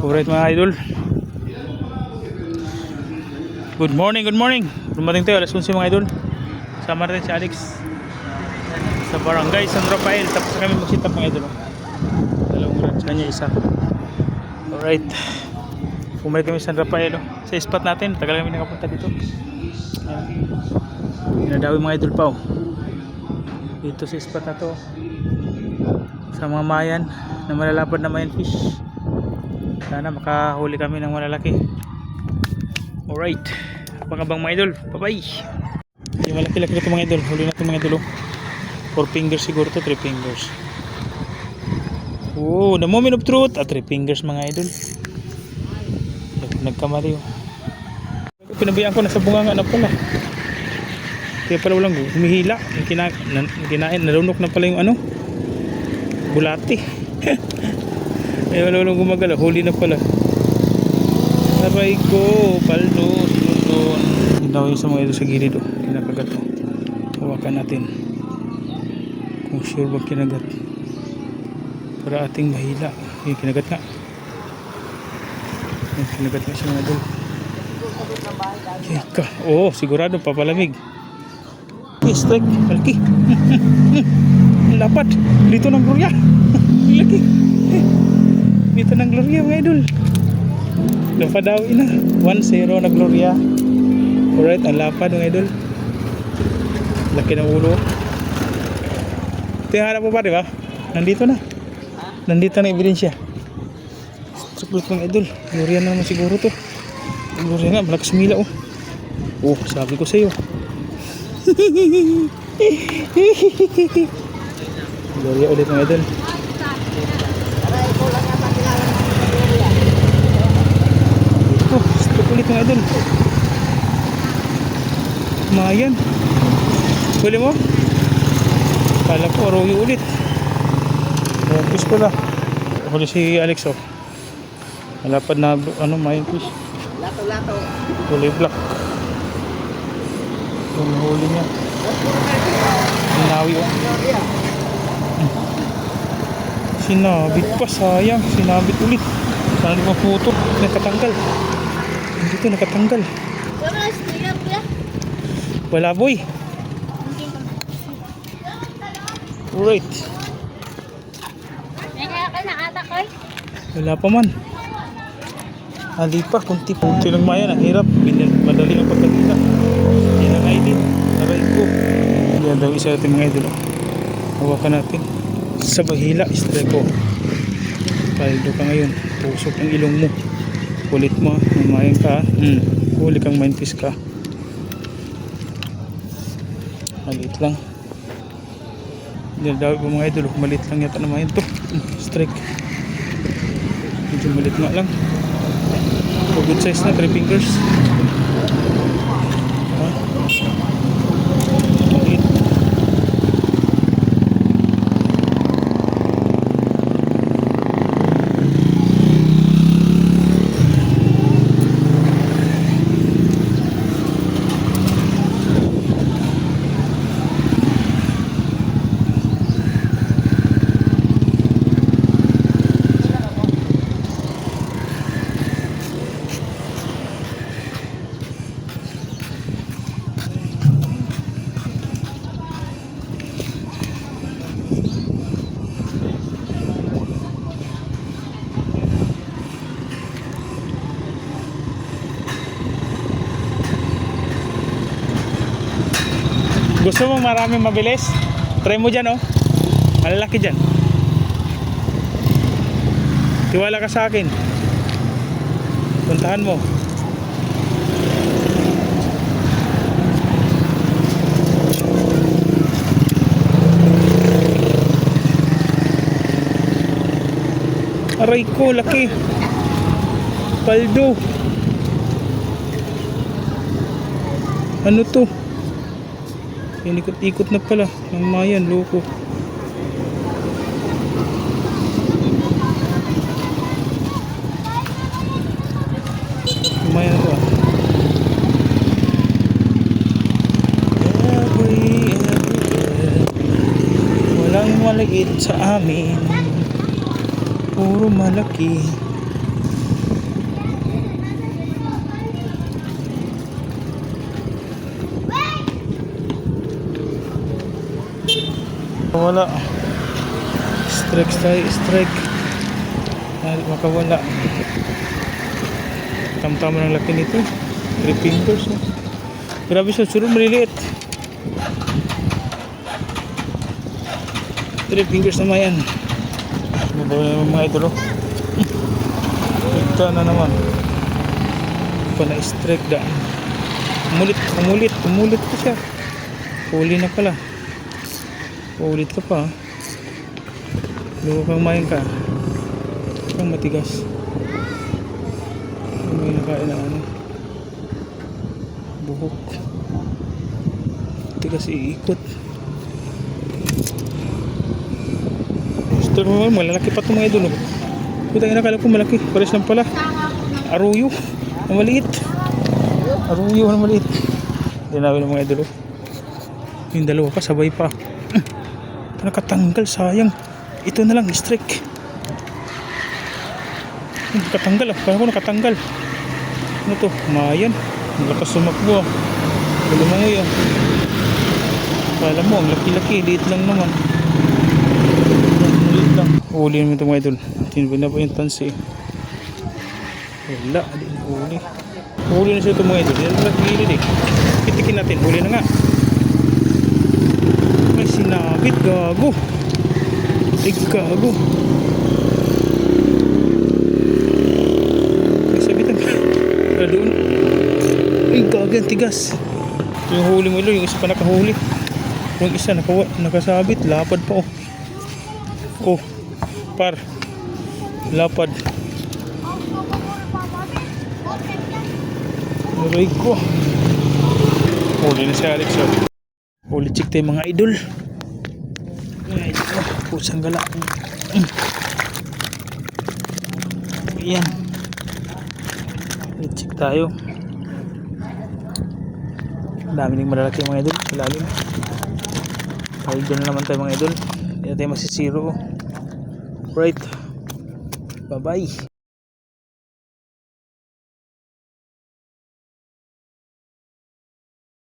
Alright mga idol. Good morning, good morning. Dumating tayo alas 11 mga idol. Sama natin si Alex sa barangay San Rafael. Tapos na kami mag-sit up mga idol. Dalawang oras sa kanya isa. Alright. Bumalik kami sa San Rafael sa spot natin. Tagal kami nakapunta dito. Pinadawi mga idol pa dito sa spot na to. Sa mga mayan na malalapad na mayan fish. Sana makahuli kami ng malalaki. Alright, pangabang mga idol, bye bye. Yung malaki-laki ito mga idol, huli natin mga idol. 4 fingers siguro to, 3 fingers. Oh, the moment of truth. 3 fingers mga idol. Nagkamali pinabayaan ko, nasa bunganga na pala. Kaya pala walang humihila. Kinain, nalunok na pala yung bulati. Eh wala walang gumagala, huli na pala. Aray ko, paldo, sunod. Daw yung sa mga ito sa gilid kinakagat mo. Hawakan natin kung sure ba kinagat para ating mahila. Yung kinagat nga. Yung kinagat nga siya mga idol. Kika, oo, sigurado papalamig. Strike, malaki. Lapat, dito ng Gloria. Laki. Dito ng Gloria mga idol. Napadawi na 1-0 na Gloria. Alright, ang lapad mga idol. Laki ng ulo. Ito yung hanap mo pa diba? Nandito na. Nandito na ebidensya. Strike mga idol. Gloria na naman siguro to. Gloria nga, malakas mila oh, sabi ko sa'yo. Gloria ulit mga idol. Stop ulit mga idol. Mayan. Huli mo? Kala ko Arroyo ulit. Fish pala. Huli si Alex malapad na mayan fish. Lato. Huli black. Yung huli niya. Sinawi Sinabit pa, sayang. Sinabit ulit. Sana naman puto. Nakatanggal. Dito nakatanggal. Wala boy. Alright. Wala pa man. Hali pa. Kunti lang mayan. Ang hirap. Madali ang pagkakita. Yan ang idol. Aray ko. Yan daw isa natin mga idol. Hawakan natin. Sa bahila. Strike ko. Paldo ka ngayon. Pusok ang ilong mo. Kulit mo. Namayan ka. Huli kang mindfish ka. Malit lang. Dinadawi ko mga idol. Malit lang yata namayan to. Strike. Medyo malit nga lang. Good size na. 3 fingers. Gusto mong maraming mabilis? Try mo dyan malalaki dyan. Tiwala ka sa akin. Puntahan mo. Aray ko, laki. Paldo. Ano to? Inikot-ikot na pala ng mayan, loko. Mayan to walang maliit sa amin, puro malaki. Wala. Strike tayo, strike. Makawala. Tamtama ng laki nito. 3 fingers. Oh. Grabe siya, surun maliliit. 3 fingers naman yan. Mga idol. Ito na naman. Na-strike daan. Umulit pa siya. Huli na pala. Ulit ka pa. Lugo kang main ka. Kang matigas. May nakain na ano. Buhok. Tigas iikot. Gusto mo malalaki pa itong mga idol. Puta nga nakala ko malaki. Pares lang pala. Aruyo. Na maliit. Aruyo na maliit. Dinawin ng mga idol. Yung dalawa pa sabay pa. Nakatanggal, sayang. Ito na lang, strike. Nakatanggal ah. Parang ako nakatanggal. Ano to? Mayan. Malakas sumakbo ah. Lumangoy ah. Kala mo, ang laki-laki. Liit lang naman. Liit lang. Uli naman ito mga idol. Tinubin na po yung tansi. Wala, di na uli. Uli na siya ito mga idol. Hindi na nagpilid eh. Pitikin natin, uli na nga. May sinabit, gago. Ay, gago. May sabitan. Doon. Ay, gago, ang tigas. Yung huli mo ilo, yung isa pa nakahuli. Yung isa nakasabit, lapad pa oh. Oh, par. Lapad. Aray ko. Huli na si Alex oh. Huli check tayo mga idol. Mga idol oh. Pusang gala. Ayan. Check tayo. Dami ng malalaki mga idol. Lalim. Ay dyan na naman tayo mga idol. Hindi na tayo masisiro. Right. Bye bye.